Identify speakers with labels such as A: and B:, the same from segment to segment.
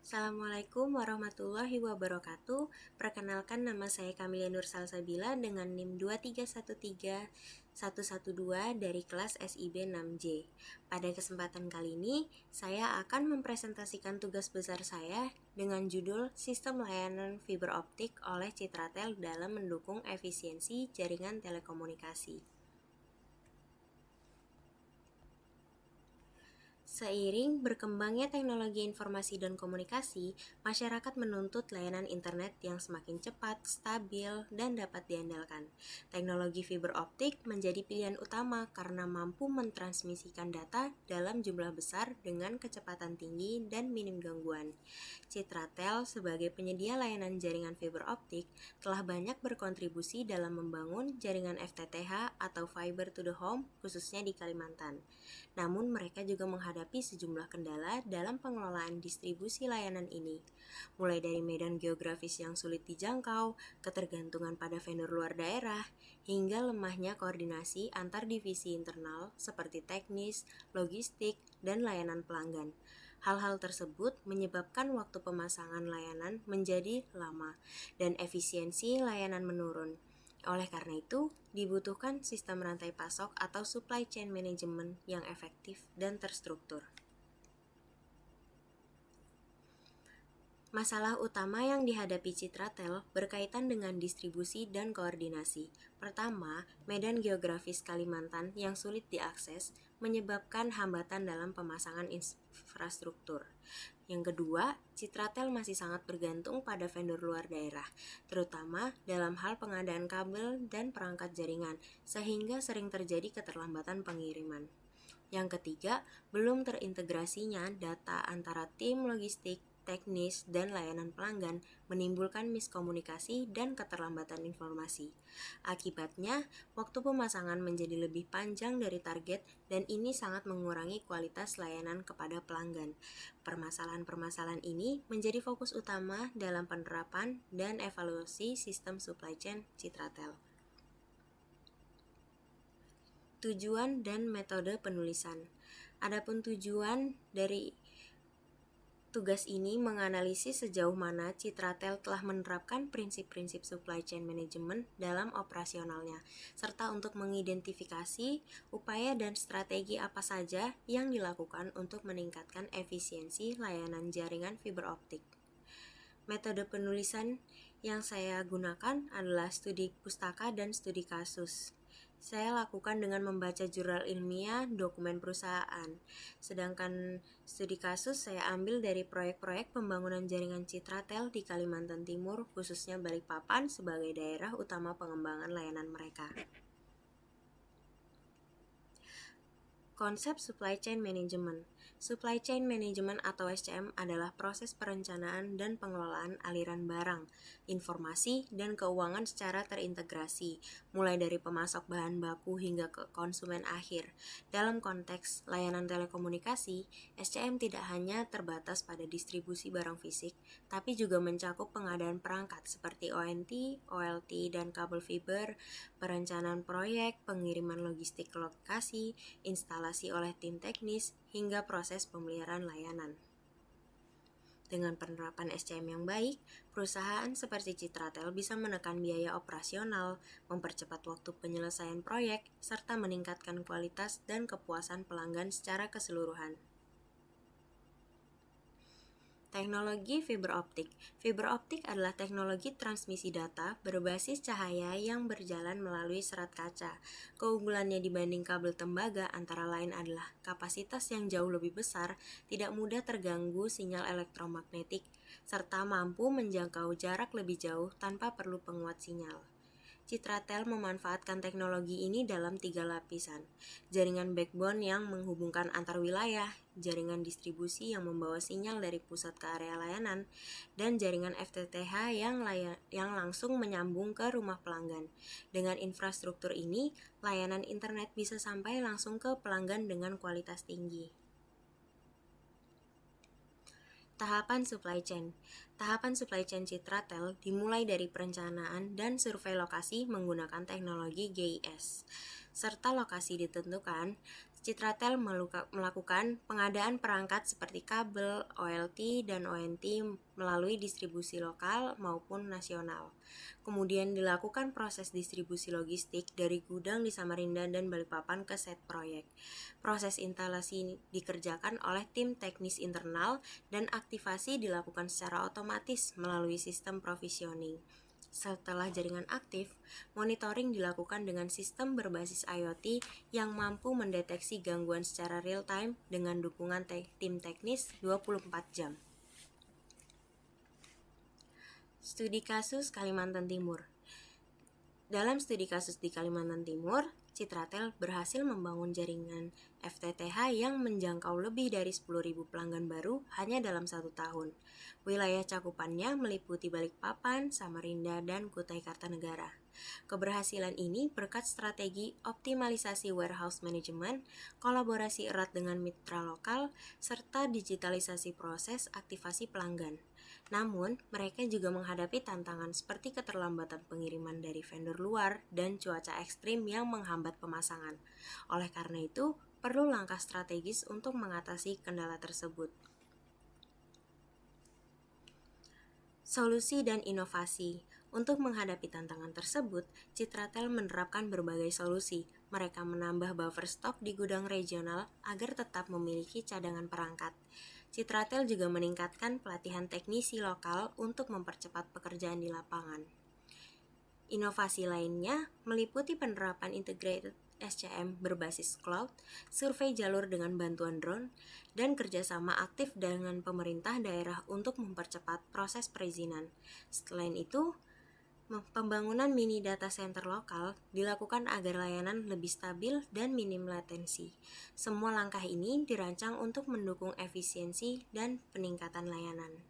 A: Assalamualaikum warahmatullahi wabarakatuh. Perkenalkan, nama saya Kamilia Nur Salsabila dengan NIM 2313112 dari kelas SIB 6J. Pada kesempatan kali ini, saya akan mempresentasikan tugas besar saya dengan judul Sistem Layanan Fiber Optik oleh Citratel dalam mendukung efisiensi jaringan telekomunikasi. Seiring berkembangnya teknologi informasi dan komunikasi, masyarakat menuntut layanan internet yang semakin cepat, stabil, dan dapat diandalkan. Teknologi fiber optik menjadi pilihan utama karena mampu mentransmisikan data dalam jumlah besar dengan kecepatan tinggi dan minim gangguan. Citratel sebagai penyedia layanan jaringan fiber optik telah banyak berkontribusi dalam membangun jaringan FTTH atau Fiber to the Home khususnya di Kalimantan. Namun mereka juga menghadapi sejumlah kendala dalam pengelolaan distribusi layanan ini, mulai dari medan geografis yang sulit dijangkau, ketergantungan pada vendor luar daerah, hingga lemahnya koordinasi antar divisi internal seperti teknis, logistik, dan layanan pelanggan. Hal-hal tersebut menyebabkan waktu pemasangan layanan menjadi lama dan efisiensi layanan menurun. Oleh karena itu, dibutuhkan sistem rantai pasok atau supply chain management yang efektif dan terstruktur. Masalah utama yang dihadapi Citratel berkaitan dengan distribusi dan koordinasi. Pertama, medan geografis Kalimantan yang sulit diakses menyebabkan hambatan dalam pemasangan infrastruktur. Yang kedua, Citratel masih sangat bergantung pada vendor luar daerah, terutama dalam hal pengadaan kabel dan perangkat jaringan, sehingga sering terjadi keterlambatan pengiriman. Yang ketiga, belum terintegrasinya data antara tim logistik, teknis, dan layanan pelanggan menimbulkan miskomunikasi dan keterlambatan informasi. Akibatnya, waktu pemasangan menjadi lebih panjang dari target dan ini sangat mengurangi kualitas layanan kepada pelanggan. Permasalahan-permasalahan ini menjadi fokus utama dalam penerapan dan evaluasi sistem supply chain Citratel. Tujuan dan metode penulisan. Adapun tujuan dari tugas ini menganalisis sejauh mana Citratel telah menerapkan prinsip-prinsip supply chain management dalam operasionalnya, serta untuk mengidentifikasi upaya dan strategi apa saja yang dilakukan untuk meningkatkan efisiensi layanan jaringan fiber optik. Metode penulisan yang saya gunakan adalah studi pustaka dan studi kasus. Saya lakukan dengan membaca jurnal ilmiah, dokumen perusahaan. Sedangkan studi kasus saya ambil dari proyek-proyek pembangunan jaringan Citratel di Kalimantan Timur, khususnya Balikpapan sebagai daerah utama pengembangan layanan mereka. Konsep supply chain management. Supply chain management atau SCM adalah proses perencanaan dan pengelolaan aliran barang, informasi, dan keuangan secara terintegrasi, mulai dari pemasok bahan baku hingga ke konsumen akhir. Dalam konteks layanan telekomunikasi, SCM tidak hanya terbatas pada distribusi barang fisik, tapi juga mencakup pengadaan perangkat seperti ONT, OLT, dan kabel fiber, perencanaan proyek, pengiriman logistik ke lokasi, instalasi oleh tim teknis, hingga proses pemeliharaan layanan. Dengan penerapan SCM yang baik, perusahaan seperti Citratel bisa menekan biaya operasional, mempercepat waktu penyelesaian proyek, serta meningkatkan kualitas dan kepuasan pelanggan secara keseluruhan. Teknologi fiber optik. Fiber optik adalah teknologi transmisi data berbasis cahaya yang berjalan melalui serat kaca. Keunggulannya dibanding kabel tembaga antara lain adalah kapasitas yang jauh lebih besar, tidak mudah terganggu sinyal elektromagnetik, serta mampu menjangkau jarak lebih jauh tanpa perlu penguat sinyal. Citratel memanfaatkan teknologi ini dalam 3 lapisan. Jaringan backbone yang menghubungkan antar wilayah, jaringan distribusi yang membawa sinyal dari pusat ke area layanan, dan jaringan FTTH yang langsung menyambung ke rumah pelanggan. Dengan infrastruktur ini, layanan internet bisa sampai langsung ke pelanggan dengan kualitas tinggi. Tahapan supply chain. Tahapan supply chain Citratel dimulai dari perencanaan dan survei lokasi menggunakan teknologi GIS. Serta lokasi ditentukan, Citratel melakukan pengadaan perangkat seperti kabel, OLT, dan ONT melalui distribusi lokal maupun nasional. Kemudian dilakukan proses distribusi logistik dari gudang di Samarinda dan Balikpapan ke set proyek. Proses instalasi dikerjakan oleh tim teknis internal dan aktivasi dilakukan secara otomatis melalui sistem provisioning. Setelah jaringan aktif, monitoring dilakukan dengan sistem berbasis IoT yang mampu mendeteksi gangguan secara real-time dengan dukungan tim teknis 24 jam. Studi kasus Kalimantan Timur. Dalam studi kasus di Kalimantan Timur, Citratel berhasil membangun jaringan FTTH yang menjangkau lebih dari 10.000 pelanggan baru hanya dalam 1 tahun. Wilayah cakupannya meliputi Balikpapan, Samarinda, dan Kutai Kartanegara. Keberhasilan ini berkat strategi optimalisasi warehouse management, kolaborasi erat dengan mitra lokal, serta digitalisasi proses aktivasi pelanggan. Namun, mereka juga menghadapi tantangan seperti keterlambatan pengiriman dari vendor luar dan cuaca ekstrim yang menghambat pemasangan. Oleh karena itu, perlu langkah strategis untuk mengatasi kendala tersebut. Solusi dan inovasi. Untuk menghadapi tantangan tersebut, Citratel menerapkan berbagai solusi. Mereka menambah buffer stok di gudang regional agar tetap memiliki cadangan perangkat. Citratel juga meningkatkan pelatihan teknisi lokal untuk mempercepat pekerjaan di lapangan. Inovasi lainnya meliputi penerapan integrated SCM berbasis cloud, survei jalur dengan bantuan drone, dan kerjasama aktif dengan pemerintah daerah untuk mempercepat proses perizinan. Selain itu, pembangunan mini data center lokal dilakukan agar layanan lebih stabil dan minim latensi. Semua langkah ini dirancang untuk mendukung efisiensi dan peningkatan layanan.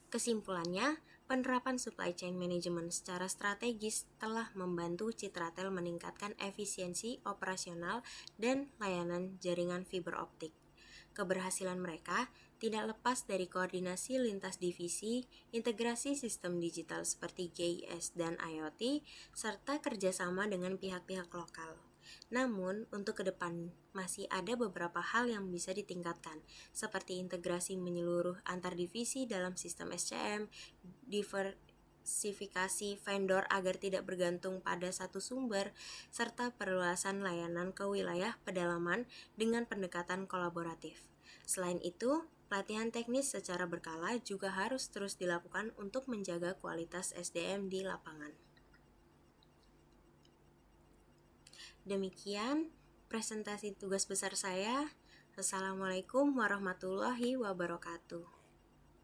A: Kesimpulannya, penerapan supply chain management secara strategis telah membantu Citratel meningkatkan efisiensi operasional dan layanan jaringan fiber optik. Keberhasilan mereka tidak lepas dari koordinasi lintas divisi, integrasi sistem digital seperti GIS dan IoT, serta kerjasama dengan pihak-pihak lokal. Namun, untuk ke depan masih ada beberapa hal yang bisa ditingkatkan, seperti integrasi menyeluruh antar divisi dalam sistem SCM, diversifikasi vendor agar tidak bergantung pada satu sumber, serta perluasan layanan ke wilayah pedalaman dengan pendekatan kolaboratif. Selain itu, pelatihan teknis secara berkala juga harus terus dilakukan untuk menjaga kualitas SDM di lapangan. Demikian presentasi tugas besar saya. Assalamualaikum warahmatullahi wabarakatuh.